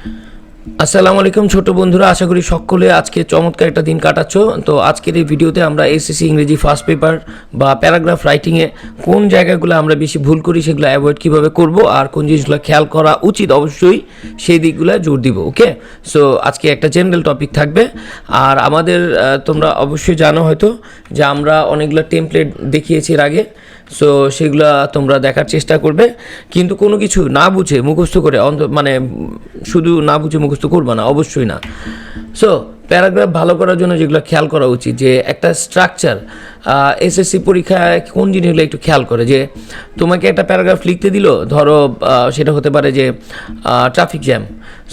আসসালামু আলাইকুম ছোট বন্ধুরা, আশা করি সকলে আজকে চমৎকার একটা দিন কাটাচ্ছ। তো আজকের এই ভিডিওতে আমরা এসএসসি ইংরেজি ফার্স্ট পেপার বা প্যারাগ্রাফ রাইটিংয়ে কোন জায়গাগুলো আমরা বেশি ভুল করি সেগুলো অ্যাভয়েড কীভাবে করব আর কোন জিনিসগুলো খেয়াল করা উচিত অবশ্যই সেই দিকগুলো জোর দিব। ওকে, সো আজকে একটা জেনারেল টপিক থাকবে। আর আমাদের তোমরা অবশ্যই জানো হয়তো যে আমরা অনেকগুলো টেমপ্লেট দেখিয়েছি এর আগে, সো সেগুলো তোমরা দেখার চেষ্টা করবে, কিন্তু কোনো কিছু না বুঝে মুখস্থ করে মানে শুধু না বুঝে মুখস্থ করবে না, অবশ্যই না। সো প্যারাগ্রাফ ভালো করার জন্য যেগুলো খেয়াল করা উচিত, যে একটা স্ট্রাকচার এসএসসি পরীক্ষায় কোন জিনিসগুলো একটু খেয়াল করে, যে তোমাকে একটা প্যারাগ্রাফ লিখতে দিল, ধরো সেটা হতে পারে যে ট্রাফিক জ্যাম।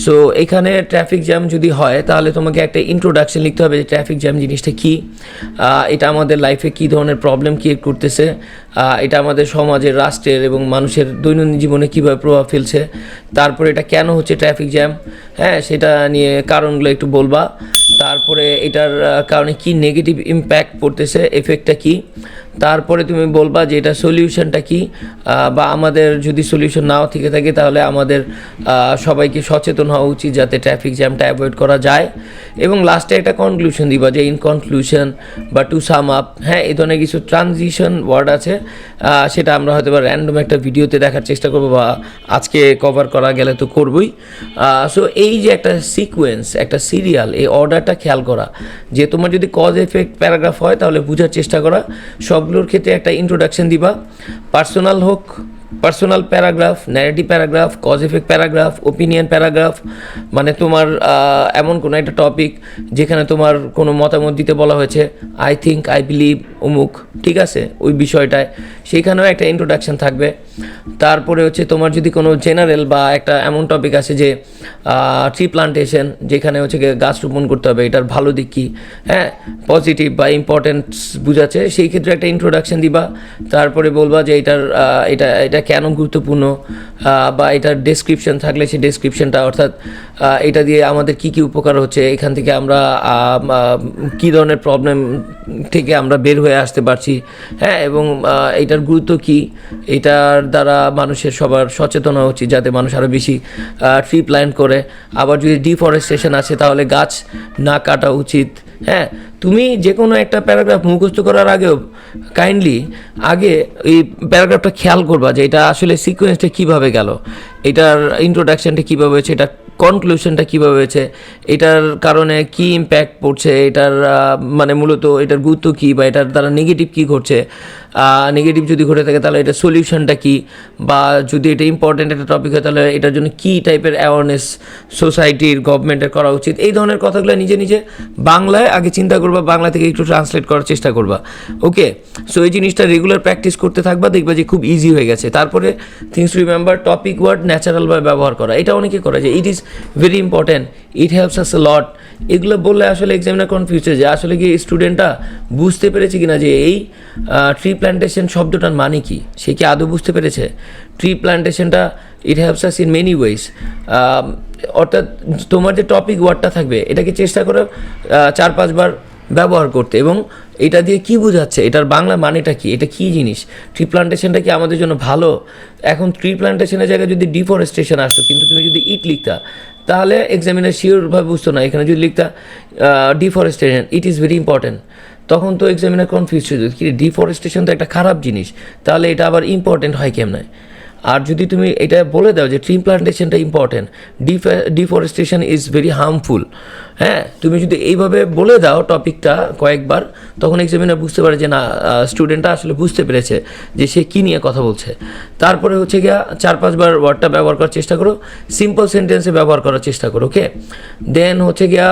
সো এখানে ট্রাফিক জ্যাম যদি হয় তাহলে তোমাকে একটা ইন্ট্রোডাকশন লিখতে হবে যে ট্রাফিক জ্যাম জিনিসটা কী, এটা আমাদের লাইফে কী ধরনের প্রবলেম ক্রিয়েট করতেছে, এটা আমাদের সমাজের, রাষ্ট্রের এবং মানুষের দৈনন্দিন জীবনে কীভাবে প্রভাব ফেলছে, তারপরে এটা কেন হচ্ছে ট্রাফিক জ্যাম, হ্যাঁ সেটা নিয়ে কারণগুলো একটু বলবা, তারপরে এটার কারণে কি নেগেটিভ ইম্প্যাক্ট পড়তেছে, এফেক্টটা কি, তারপরে তুমি বলবা যে এটা সলিউশনটা কি, বা আমাদের যদি সলিউশন নাও থেকে থাকে তাহলে আমাদের সবাইকে সচেতন হওয়া উচিত যাতে ট্রাফিক জ্যামটা অ্যাভয়েড করা যায়, এবং লাস্টে একটা কনক্লুশন দিবা যে ইন কনক্লুশন বা টু সাম আপ, হ্যাঁ এই ধরনের কিছু ট্রানজিশন ওয়ার্ড আছে, সেটা আমরা হয়তো বা র্যান্ডম একটা ভিডিওতে দেখার চেষ্টা করবো বা আজকে কভার করা গেলে তো করবই। সো এই যে একটা সিকোয়েন্স, একটা সিরিয়াল, এই অর্ডারটা খেয়াল করা, যে তোমার যদি কজ এফেক্ট প্যারাগ্রাফ হয় তাহলে বোঝার চেষ্টা করা, সবগুলোর ক্ষেত্রে একটা ইন্ট্রোডাকশন দিবা, পার্সোনাল হোক, personal paragraph, narrative paragraph, cause effect paragraph, opinion paragraph, মানে তোমার এমন কোনো একটা টপিক যেখানে তোমার কোনো মতামত দিতে বলা হয়েছে, আই থিঙ্ক, আই বিলিভ অমুক, ঠিক আছে, ওই বিষয়টায় সেইখানেও একটা ইন্ট্রোডাকশন থাকবে। তারপরে হচ্ছে তোমার যদি কোনো জেনারেল বা একটা এমন টপিক আছে যে ট্রি প্লান্টেশন, যেখানে হচ্ছে গাছ রোপণ করতে হবে, এটার ভালো দিক কী, হ্যাঁ পজিটিভ বা ইম্পর্টেন্স বুঝাচ্ছে, সেই ক্ষেত্রে একটা ইন্ট্রোডাকশন দিবা। তারপরে বলবা যে এটা কেন গুরুত্বপূর্ণ, বা এটার ডেসক্রিপশন থাকলে সেই ডেসক্রিপশনটা, অর্থাৎ এটা দিয়ে আমাদের কি কি উপকার হচ্ছে, এখান থেকে আমরা কী ধরনের প্রবলেম থেকে আমরা বের হয়ে আসতে পারছি, হ্যাঁ এবং এটার গুরুত্ব কী, এটার দ্বারা মানুষের সবার সচেতন হওয়া উচিত যাতে মানুষ আরও বেশি ট্রি প্ল্যান্ট করে। আবার যদি ডিফরেস্টেশন আছে তাহলে গাছ না কাটা উচিত। হ্যাঁ, তুমি যে কোনো একটা প্যারাগ্রাফ মুখস্থ করার আগেও কাইন্ডলি আগে এই প্যারাগ্রাফটা খেয়াল করবা যে এটা আসলে সিকোয়েন্সটা কীভাবে গেল, এটার ইন্ট্রোডাকশানটা কীভাবে হয়েছে, এটা কনক্লুশনটা কীভাবে হয়েছে, এটার কারণে কী ইম্প্যাক্ট পড়ছে, এটার মানে মূলত এটার গুরুত্ব কী, বা এটার দ্বারা নেগেটিভ কী ঘটছে, নেগেটিভ যদি ঘটে থাকে তাহলে এটা সলিউশনটা কী, বা যদি এটা ইম্পর্টেন্ট একটা টপিক হয় তাহলে এটার জন্য কী টাইপের অ্যাওয়ারনেস সোসাইটির, গভর্নমেন্টের করা উচিত, এই ধরনের কথাগুলো নিজে নিজে বাংলায় আগে চিন্তা করবা, বাংলা থেকে একটু ট্রান্সলেট করার চেষ্টা করবা। ওকে, সো এই জিনিসটা রেগুলার প্র্যাকটিস করতে থাকবা, দেখবা যে খুব ইজি হয়ে গেছে। তারপরে থিংস রিমেম্বার, টপিক ওয়ার্ড ন্যাচারালভাবে ব্যবহার করা, এটা অনেকে করে যে it is very important, it helps us a lot, এগুলো বললে আসলে এক্সামিনার কনফিউজ হয়ে যায়, আসলে কি স্টুডেন্টটা বুঝতে পেরেছে কিনা যে এই ট্রি প্ল্যান্টেশন শব্দটার মানে কি, সে কি আদৌ বুঝতে পেরেছে। ট্রি প্ল্যান্টেশনটা it helps us in many ways, অর্থাৎ তোমার যে টপিক ওয়ার্ডটা থাকবে এটাকে চেষ্টা করো 4-5 বার ব্যবহার করতে, এবং এটা দিয়ে কি বোঝাচ্ছে, এটার বাংলা মানেটা কি, এটা কী জিনিস, ট্রি প্লান্টেশনটা কি আমাদের জন্য ভালো। এখন ট্রি প্লান্টেশনের জায়গায় যদি ডিফরেস্টেশন আসতো, কিন্তু তুমি যদি ইট লিখতা তাহলে এক্সামিনার শিওরভাবে বুঝতো না। এখানে যদি লিখতা deforestation, it is very important, তখন তো এক্সামিনার কনফিউজ হয়ে যেত, কি ডিফরেস্টেশন তো একটা খারাপ জিনিস, তাহলে এটা আবার ইম্পর্ট্যান্ট হয় কেমনে। আর যদি তুমি এটা বলে দাও যে ট্রি প্লান্টেশনটা important, deforestation is very harmful, হ্যাঁ তুমি যদি এইভাবে বলে দাও টপিকটা কয়েকবার, তখন এক্সামিনার বুঝতে পারে যে না, স্টুডেন্টটা আসলে বুঝতে পেরেছে যে সে কী নিয়ে কথা বলছে। তারপরে হচ্ছে গিয়া 4-5 বার ওয়ার্ডটা ব্যবহার করার চেষ্টা করো, সিম্পল সেন্টেন্সে ব্যবহার করার চেষ্টা করো। ওকে, দেন হচ্ছে গিয়া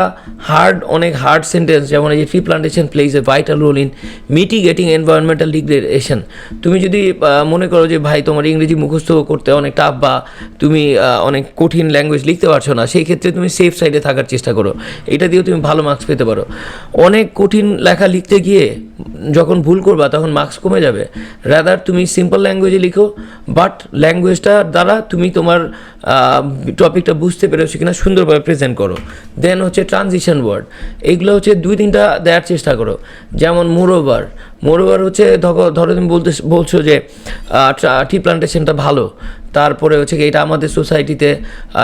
অনেক হার্ড সেন্টেন্স, যেমন এই যে tree plantation plays a vital role in mitigating environmental degradation. তুমি যদি মনে করো যে ভাই তোমার ইংরেজি মুখস্থ করতে অনেক টাফ, বা তুমি অনেক কঠিন ল্যাঙ্গুয়েজ লিখতে পারছো না, সেই ক্ষেত্রে তুমি সেফ সাইডে থাকার চেষ্টা করো, এটা দিয়েও তুমি ভালো মার্কস পেতে পারো। অনেক কঠিন লেখা লিখতে গিয়ে যখন ভুল করবা তখন মার্কস কমে যাবে, রাদার তুমি সিম্পল ল্যাঙ্গুয়েজে লিখো, বাট ল্যাঙ্গুয়েজটার দ্বারা তুমি তোমার টপিকটা বুঝতে পেরেছো কিনা সুন্দরভাবে প্রেজেন্ট করো। দেন হচ্ছে ট্রানজিশন ওয়ার্ড, এইগুলো হচ্ছে 2-3টা দেওয়ার চেষ্টা করো, যেমন মোরওভার, মোরওভার হচ্ছে ধরো তুমি বলছো যে টি প্লান্টেশনটা ভালো, তারপরে হচ্ছে কি এটা আমাদের সোসাইটিতে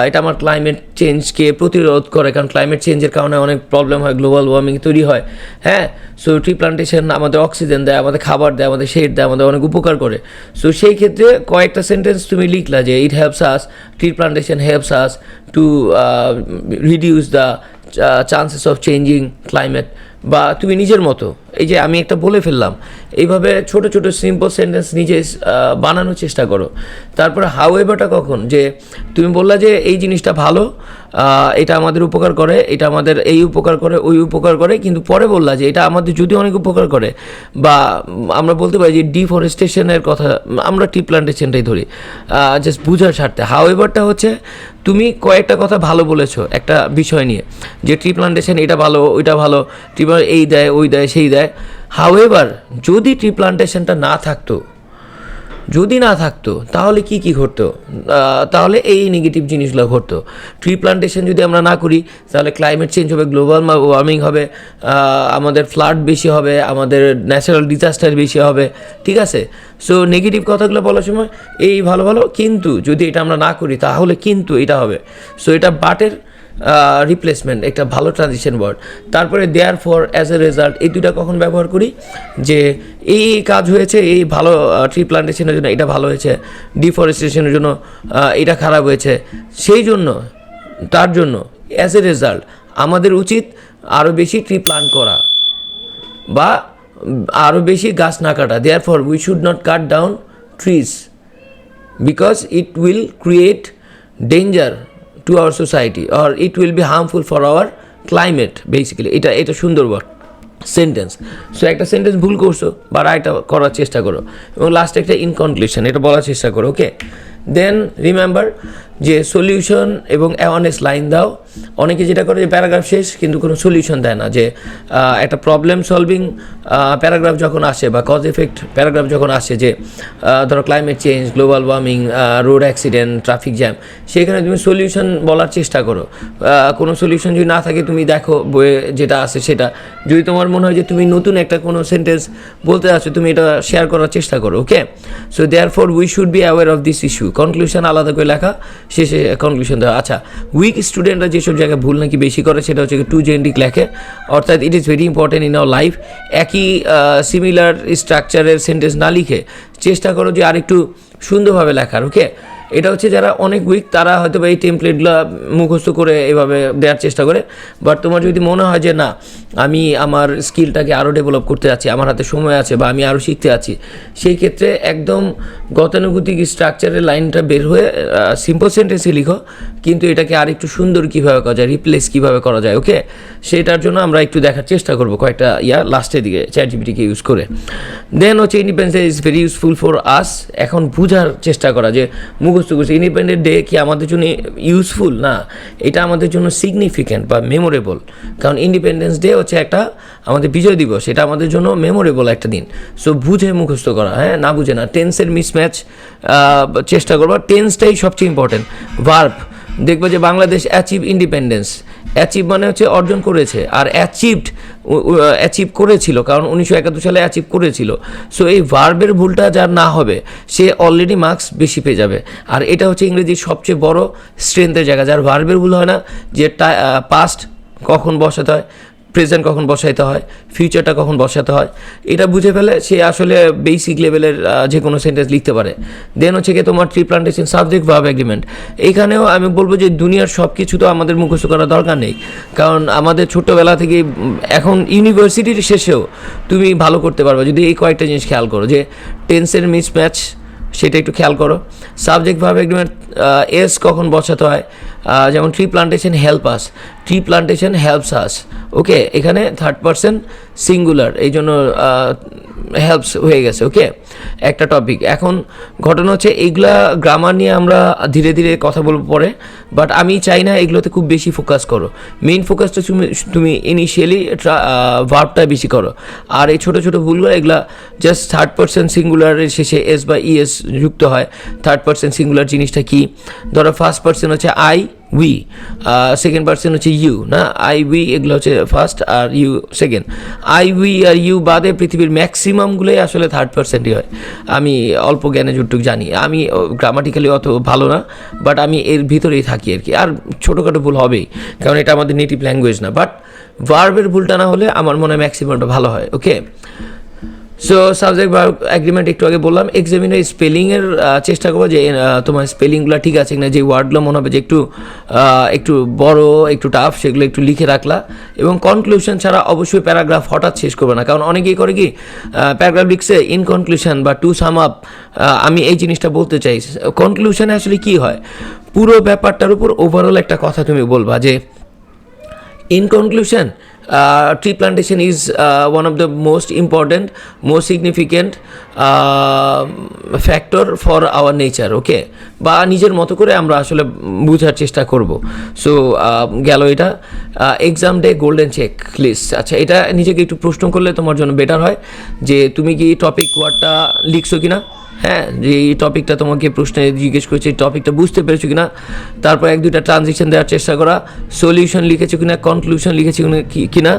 এটা আমার ক্লাইমেট চেঞ্জকে প্রতিরোধ করে, কারণ ক্লাইমেট চেঞ্জের কারণে অনেক প্রবলেম হয়, গ্লোবাল ওয়ার্মিং তৈরি হয়। হ্যাঁ, সো ট্রি প্লান্টেশন আমাদের অক্সিজেন দেয়, আমাদের খাবার দেয়, আমাদের শেড দেয়, আমাদের অনেক উপকার করে। সো সেই ক্ষেত্রে কয়েকটা সেন্টেন্স তুমি লিখলা যে ইট helps us, tree plantation helps us to reduce the chances of changing climate, বা তুমি নিজের মতো এই যে আমি একটা বলে ফেললাম, এইভাবে ছোট ছোট সিম্পল সেন্টেন্স নিজে বানানোর চেষ্টা করো। তারপরে হাউএভারটা কখন, যে তুমি বললা যে এই জিনিসটা ভালো, এটা আমাদের উপকার করে, এটা আমাদের এই উপকার করে, ওই উপকার করে, কিন্তু পরে বললা যে এটা আমাদের যদি অনেক উপকার করে, বা আমরা বলতে পারি যে ডিফরেস্টেশনের কথা, আমরা টি প্লান্টেশনটাই ধরি জাস্ট বুঝার স্বার্থে। হাউএভারটা হচ্ছে তুমি কয়েকটা কথা ভালো বলেছো একটা বিষয় নিয়ে, যে ট্রি প্লান্টেশন এটা ভালো, ওইটা ভালো, ট্রি এই দেয়, ওই দেয়, সেই দেয়। হাউএভার যদি ট্রি প্লান্টেশনটা না থাকতো, তাহলে কি ঘটতো, তাহলে এই নেগেটিভ জিনিসগুলো ঘটতো। ট্রি প্লান্টেশন যদি আমরা না করি, তাহলে ক্লাইমেট চেঞ্জ হবে, গ্লোবাল ওয়ার্মিং হবে, আমাদের ফ্লাড বেশি হবে, আমাদের ন্যাচারাল ডিজাস্টার বেশি হবে, ঠিক আছে? সো নেগেটিভ কথাগুলো বলার সময় এই ভালো ভালো, কিন্তু যদি এটা আমরা না করি তাহলে কিন্তু এটা হবে। সো এটা বাটের রিপ্লেসমেন্ট, একটা ভালো ট্রানজিশন ওয়ার্ড। তারপরে therefore, as a result, এই দুইটা কখন ব্যবহার করি, যে এই কাজ হয়েছে, এই ভালো ট্রি প্লান্টেশনের জন্য এটা ভালো হয়েছে, ডিফরেস্টেশনের জন্য এটা খারাপ হয়েছে, সেই জন্য তার জন্য অ্যাজ এ রেজাল্ট আমাদের উচিত আরও বেশি ট্রি প্লান্ট করা বা আরও বেশি গাছ না কাটা। Therefore we should not cut down trees because it will create danger to our society or it will be harmful for our climate basically। এটা সুন্দর ওয়ার্ড সেন্টেন্স। সো একটা সেন্টেন্স ভুল করছো বা এটা করার চেষ্টা করো, এবং লাস্টে একটা ইন কনক্লুশন এটা বলার চেষ্টা করো। ওকে, দেন রিমেম্বার যে সলিউশন এবং অ্যাওয়ারনেস লাইন দাও। অনেকে যেটা করে যে প্যারাগ্রাফ শেষ কিন্তু কোনো সলিউশন দেয় না, যে একটা প্রবলেম সলভিং প্যারাগ্রাফ যখন আসে বা কজ এফেক্ট প্যারাগ্রাফ যখন আসে, যে ধরো climate change, global warming, road accident, traffic jam, সেখানে তুমি সলিউশন বলার চেষ্টা করো। কোনো সলিউশন যদি না থাকে তুমি দেখো বইয়ে যেটা আছে সেটা, যদি তোমার মনে হয় যে তুমি নতুন একটা কোনো সেন্টেন্স বলতে আছো, তুমি এটা শেয়ার করার চেষ্টা করো। Okay, so therefore we should be aware of this issue. Conclusion আলাদা করে লেখা, শেষে কনক্লুশন দেওয়া। আচ্ছা, উইক স্টুডেন্টরা যেসব জায়গায় ভুল নাকি বেশি করে সেটা হচ্ছে টু জেনেটিক লেখে, অর্থাৎ ইট is very important in our life. একই সিমিলার স্ট্রাকচারের সেন্টেন্স না লিখে চেষ্টা করো যে আরেকটু সুন্দরভাবে লেখার। ওকে, এটা হচ্ছে যারা অনেক উইক তারা হয়তো বা এই টেমপ্লেটগুলো মুখস্থ করে এভাবে দেওয়ার চেষ্টা করে। বাট তোমার যদি মনে হয় যে না, আমি আমার স্কিলটাকে আরও ডেভেলপ করতে যাচ্ছি, আমার হাতে সময় আছে বা আমি আরও শিখতে আছি, সেই ক্ষেত্রে একদম গতানুগতিক স্ট্রাকচারের লাইনটা বের হয়ে সিম্পল সেন্টেন্সে লিখো, কিন্তু এটাকে আরেকটু সুন্দর কীভাবে করা যায়, রিপ্লেস কীভাবে করা যায়। ওকে, সেটার জন্য আমরা একটু দেখার চেষ্টা করবো কয়েকটা লাস্টের দিকে চ্যাটজিপিটিকে ইউজ করে। দেন হচ্ছে independence is very useful for us. এখন বোঝার চেষ্টা করা যে মুখস্থ করছে ইন্ডিপেন্ডেন্ট ডে কি আমাদের জন্য ইউজফুল, না এটা আমাদের জন্য সিগনিফিক্যান্ট বা মেমোরেবল। কারণ ইন্ডিপেন্ডেন্স ডে হচ্ছে একটা আমাদের বিজয় দিবস, এটা আমাদের জন্য মেমোরেবল একটা দিন। সো বুঝে মুখস্থ করা, হ্যাঁ, না বুঝে না। টেন্সের মিসম্যাচ চেষ্টা করবা, টেন্সটাই সবচেয়ে ইম্পর্টেন্ট। ভার্ব দেখবো যে বাংলাদেশ অ্যাচিভ ইন্ডিপেন্ডেন্স, অ্যাচিভ মানে হচ্ছে অর্জন করেছে, আর অ্যাচিভ করেছিল, কারণ 1971 সালে অ্যাচিভ করেছিল। সো এই ভার্বের ভুলটা যার না হবে সে অলরেডি মার্কস বেশি পেয়ে যাবে। আর এটা হচ্ছে ইংরেজির সবচেয়ে বড় স্ট্রেংথের জায়গা, যার ভার্বের ভুল হয় না, যে পাস্ট কখন বসাতে হয়, প্রেজেন্ট কখন বসাইতে হয়, ফিউচারটা কখন বসাতে হয়, এটা বুঝে ফেলে সে আসলে বেসিক লেভেলের যে কোনো সেন্টেন্স লিখতে পারে। দেন হচ্ছে কি তোমার tree plantation subject verb agreement. এইখানেও আমি বলবো যে দুনিয়ার সব কিছু তো আমাদের মুখস্থ করার দরকার নেই, কারণ আমাদের ছোটোবেলা থেকে এখন ইউনিভার্সিটির শেষেও তুমি ভালো করতে পারবে যদি এই কয়েকটা জিনিস খেয়াল করো, যে টেন্সের মিসম্যাচ সেটা একটু খেয়াল করো। সাবজেক্ট ভার্ব এগ্রিমেন্ট এস কখন বসাতে হয়, যেমন tree plantation help us, tree plantation helps us. Okay, এখানে থার্ড পারসন সিঙ্গুলার, এই জন্য হেল্পস হয়ে গেছে। ওকে, একটা টপিক। এখন ঘটনা হচ্ছে এইগুলা গ্রামার নিয়ে আমরা ধীরে ধীরে কথা বলবো পরে, বাট আমি চাই না এগুলোতে খুব বেশি ফোকাস করো। মেইন ফোকাসটা তুমি ইনিশিয়ালি ভার্বটা বেশি করো, আর এই ছোটো ছোটো ভুলগুলো এগুলা জাস্ট থার্ড পারসন সিঙ্গুলারের শেষে এস বা ইএস যুক্ত হয়। থার্ড পারসন সিঙ্গুলার জিনিসটা কি, ধরো ফার্স্ট পারসন হচ্ছে আই, উই, সেকেন্ড পার্সন হচ্ছে ইউ, না আই উই এগুলো হচ্ছে ফার্স্ট আর ইউ সেকেন্ড। আই উই আর ইউ বাদে পৃথিবীর ম্যাক্সিমামগুলোই আসলে থার্ড পার্সেন্টই হয়। আমি অল্প জ্ঞানে যতটুকু জানি, আমি গ্রামাটিক্যালি অত ভালো না, বাট আমি এর ভিতরেই থাকি আর কি। আর ছোটোখাটো ভুল হবেই, কারণ এটা আমাদের নেটিভ ল্যাঙ্গুয়েজ না, বাট ভার্বের ভুলটা না হলে আমার মনে হয় ম্যাক্সিমামটা ভালো হয়। ওকে, সো সাবজেক্ট বা অ্যাগ্রিমেন্ট একটু আগে বললাম। এক্সামিনে স্পেলিংয়ের চেষ্টা করবো যে তোমার স্পেলিংগুলো ঠিক আছে কিনা, যে ওয়ার্ডগুলো মনে হবে যে একটু বড় একটু টাফ, সেগুলো একটু লিখে রাখলা। এবং কনক্লুশন ছাড়া অবশ্যই প্যারাগ্রাফ হঠাৎ শেষ করবে না, কারণ অনেকেই করে কি প্যারাগ্রাফ লিখছে ইন কনক্লুশন বা টু সাম আপ। আমি এই জিনিসটা বলতে চাই, কনক্লুশনে আসলে কি হয়, পুরো ব্যাপারটার উপর ওভারঅল একটা কথা তুমি বলবা যে in conclusion, tree plantation is one of the most important, most significant factor for our nature. Okay, বা নিজের মতো করে আমরা আসলে বোঝার চেষ্টা করব। সো গেল এটা। Exam day golden check list, আচ্ছা এটা নিজেকে একটু প্রশ্ন করলে তোমার জন্য বেটার হয় যে তুমি কি টপিক ওয়ার্ডটা লিখছো কিনা, হ্যাঁ, যে এই টপিকটা তোমাকে প্রশ্নে জিজ্ঞেস করছে, এই টপিকটা বুঝতে পেরেছো কিনা। তারপর এক দুইটা ট্রানজিশন দেওয়ার চেষ্টা করা, সলিউশন লিখেছো কিনা, কনক্লুশন লিখেছো কিনা।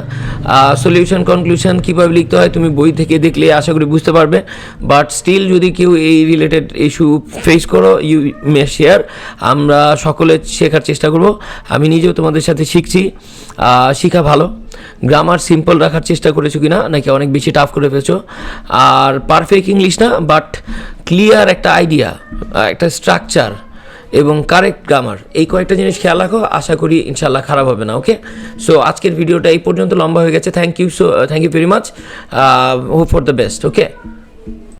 সলিউশন কনক্লুশন কীভাবে লিখতে হয় তুমি বই থেকে দেখলে আশা করি বুঝতে পারবে, বাট স্টিল যদি কেউ এই রিলেটেড ইস্যু ফেস করো, ইউ মে শেয়ার। আমরা সকলে শেখার চেষ্টা করব, আমি নিজেও তোমাদের সাথে শিখছি, শেখা ভালো। গ্রামার সিম্পল রাখার চেষ্টা করেছো কিনা, নাকি অনেক বেশি টাফ করে ফেলেছো। আর পারফেক্ট ইংলিশ না, বাট ক্লিয়ার একটা আইডিয়া, একটা স্ট্রাকচার এবং কারেক্ট গ্রামার, এই কয়েকটা জিনিস খেয়াল রাখো, আশা করি ইনশাল্লাহ খারাপ হবে না। ওকে, সো আজকের ভিডিওটা এই পর্যন্ত লম্বা হয়ে গেছে। Thank you very much, hope for the best. Okay.